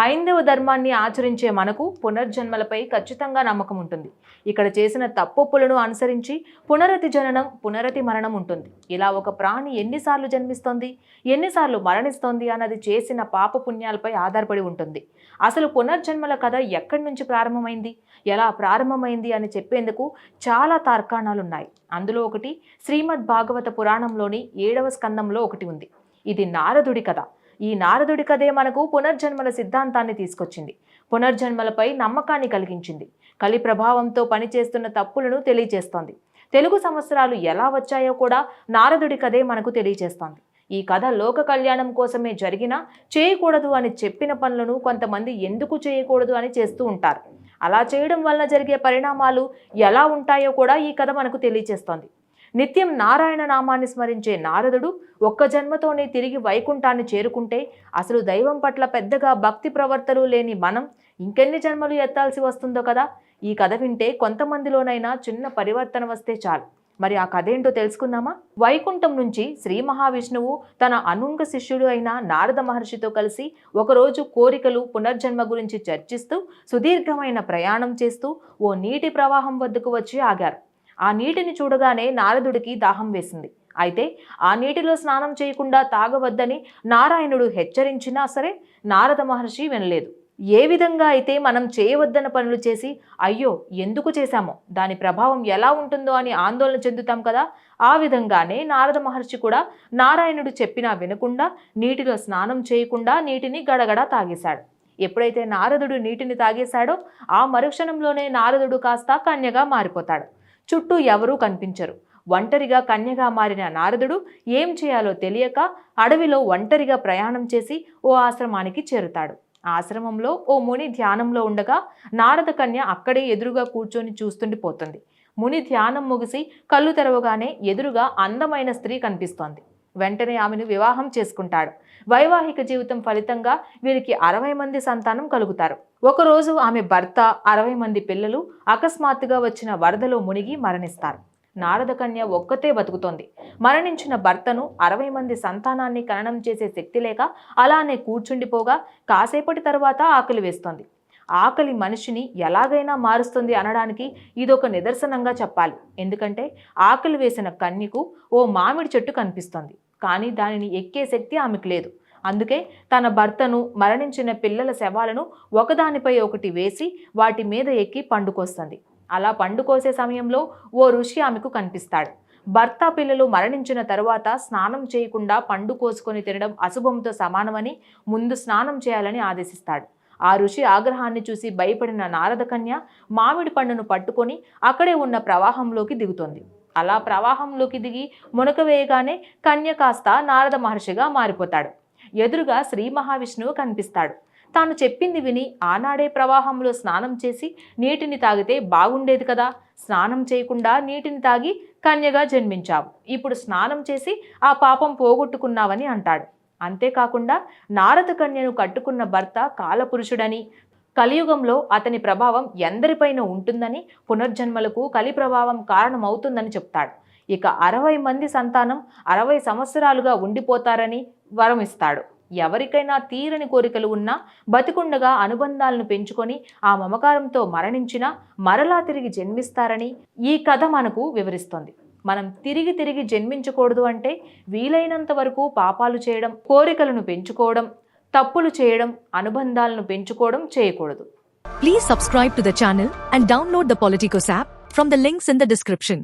హైందవ ధర్మాన్ని ఆచరించే మనకు పునర్జన్మలపై ఖచ్చితంగా నమ్మకం ఉంటుంది. ఇక్కడ చేసిన తప్పొప్పులను అనుసరించి పునరతి జననం, పునరతి మరణం ఉంటుంది. ఇలా ఒక ప్రాణి ఎన్నిసార్లు జన్మిస్తోంది, ఎన్నిసార్లు మరణిస్తోంది అన్నది చేసిన పాప పుణ్యాలపై ఆధారపడి ఉంటుంది. అసలు పునర్జన్మల కథ ఎక్కడి నుంచి ప్రారంభమైంది, ఎలా ప్రారంభమైంది అని చెప్పేందుకు చాలా తార్కాణాలున్నాయి. అందులో ఒకటి శ్రీమద్ భాగవత పురాణంలోని 7వ స్కందంలో ఒకటి ఉంది. ఇది నారదుడి కథ. ఈ నారదుడి కథే మనకు పునర్జన్మల సిద్ధాంతాన్ని తీసుకొచ్చింది. పునర్జన్మలపై నమ్మకాన్ని కలిగించింది. కలి ప్రభావంతో పనిచేస్తున్న తప్పులను తెలియజేస్తోంది. తెలుగు సంవత్సరాలు ఎలా వచ్చాయో కూడా నారదుడి కథే మనకు తెలియజేస్తోంది. ఈ కథ లోక కళ్యాణం కోసమే జరిగినా చేయకూడదు అని చెప్పిన పనులను కొంతమంది ఎందుకు చేయకూడదు అని చేస్తూ ఉంటారు. అలా చేయడం వల్ల జరిగే పరిణామాలు ఎలా ఉంటాయో కూడా ఈ కథ మనకు తెలియజేస్తోంది. నిత్యం నారాయణ నామాన్ని స్మరించే నారదుడు ఒక్క జన్మతోనే తిరిగి వైకుంఠాన్ని చేరుకుంటే అసలు దైవం పట్ల పెద్దగా భక్తి ప్రవర్తనలు లేని మనం ఇంకెన్ని జన్మలు ఎత్తాల్సి వస్తుందో కదా. ఈ కథ వింటే కొంతమందిలోనైనా చిన్న పరివర్తన వస్తే చాలు. మరి ఆ కథ ఏంటో తెలుసుకుందామా? వైకుంఠం నుంచి శ్రీ మహావిష్ణువు తన అనుంగ శిష్యుడు అయిన నారద మహర్షితో కలిసి ఒకరోజు కోరికలు, పునర్జన్మ గురించి చర్చిస్తూ సుదీర్ఘమైన ప్రయాణం చేస్తూ ఓ నీటి ప్రవాహం వద్దకు వచ్చి ఆగారు. ఆ నీటిని చూడగానే నారదుడికి దాహం వేసింది. అయితే ఆ నీటిలో స్నానం చేయకుండా తాగవద్దని నారాయణుడు హెచ్చరించినా సరే నారద మహర్షి వినలేదు. ఏ విధంగా అయితే మనం చేయవద్దన్న పనులు చేసి అయ్యో ఎందుకు చేశామో, దాని ప్రభావం ఎలా ఉంటుందో అని ఆందోళన చెందుతాం కదా, ఆ విధంగానే నారద మహర్షి కూడా నారాయణుడు చెప్పినా వినకుండా నీటిలో స్నానం చేయకుండా నీటిని గడగడ తాగేశాడు. ఎప్పుడైతే నారదుడు నీటిని తాగేశాడో ఆ మరుక్షణంలోనే నారదుడు కాస్త కన్యగా మారిపోతాడు. చుట్టూ ఎవరూ కనిపించరు. ఒంటరిగా కన్యగా మారిన నారదుడు ఏం చేయాలో తెలియక అడవిలో ఒంటరిగా ప్రయాణం చేసి ఓ ఆశ్రమానికి చేరుతాడు. ఆశ్రమంలో ఓ ముని ధ్యానంలో ఉండగా నారద కన్య అక్కడే ఎదురుగా కూర్చొని చూస్తుండిపోతుంది. ముని ధ్యానం ముగిసి కళ్ళు తెరవగానే ఎదురుగా అందమైన స్త్రీ కనిపిస్తోంది. వెంటనే ఆమెను వివాహం చేసుకుంటాడు. వైవాహిక జీవితం ఫలితంగా వీరికి 60 మంది సంతానం కలుగుతారు. ఒకరోజు ఆమె భర్త, 60 మంది పిల్లలు అకస్మాత్తుగా వచ్చిన వరదలో మునిగి మరణిస్తారు. నారద కన్య ఒక్కతే బతుకుతోంది. మరణించిన భర్తను 60 మంది సంతానాన్ని కననం చేసే శక్తి లేక అలానే కూర్చుండిపోగా కాసేపటి తర్వాత ఆకలి వేస్తోంది. ఆకలి మనిషిని ఎలాగైనా మారుస్తుంది అనడానికి ఇదొక నిదర్శనంగా చెప్పాలి. ఎందుకంటే ఆకలి వేసిన కన్యకు ఓ మామిడి చెట్టు కనిపిస్తోంది. కానీ దానిని ఎక్కే శక్తి ఆమెకు లేదు. అందుకే తన భర్తను, మరణించిన పిల్లల శవాలను ఒకదానిపై ఒకటి వేసి వాటి మీద ఎక్కి పండుకొస్తుంది. అలా పండుకోసే సమయంలో ఓ ఋషి ఆమెకు కనిపిస్తాడు. భర్త, పిల్లలు మరణించిన తరువాత స్నానం చేయకుండా పండు కోసుకొని తినడం అశుభంతో సమానమని ముందు స్నానం చేయాలని ఆదేశిస్తాడు. ఆ ఋషి ఆగ్రహాన్ని చూసి భయపడిన నారద కన్య మామిడి పండును పట్టుకొని అక్కడే ఉన్న ప్రవాహంలోకి దిగుతోంది. అలా ప్రవాహంలోకి దిగి మునక వేయగానే కన్య కాస్త నారద మహర్షిగా మారిపోతాడు. ఎదురుగా శ్రీ మహావిష్ణువు కనిపిస్తాడు. తాను చెప్పింది విని ఆనాడే ప్రవాహంలో స్నానం చేసి నీటిని తాగితే బాగుండేది కదా, స్నానం చేయకుండా నీటిని తాగి కన్యగా జన్మించావు, ఇప్పుడు స్నానం చేసి ఆ పాపం పోగొట్టుకున్నావని అంటాడు. అంతేకాకుండా నారద కన్యను కట్టుకున్న భర్త కాలపురుషుడని, కలియుగంలో అతని ప్రభావం ఎందరిపైన ఉంటుందని, పునర్జన్మలకు కలి ప్రభావం కారణమవుతుందని చెప్తాడు. ఇక 60 మంది సంతానం 60 సంవత్సరాలుగా ఉండిపోతారని వరం ఇస్తాడు. ఎవరికైనా తీరని కోరికలు ఉన్నా బతికుండగా అనుబంధాలను పెంచుకొని ఆ మమకారంతో మరణించినా మరలా తిరిగి జన్మిస్తారని ఈ కథ మనకు వివరిస్తోంది. మనం తిరిగి తిరిగి జన్మించకూడదు అంటే వీలైనంత వరకు పాపాలు చేయడం, కోరికలను పెంచుకోవడం, తప్పులు చేయడం, అనుబంధాలను పెంచుకోవడం చేయకూడదు. Please subscribe to the channel and download the Politicos app from the links in the description.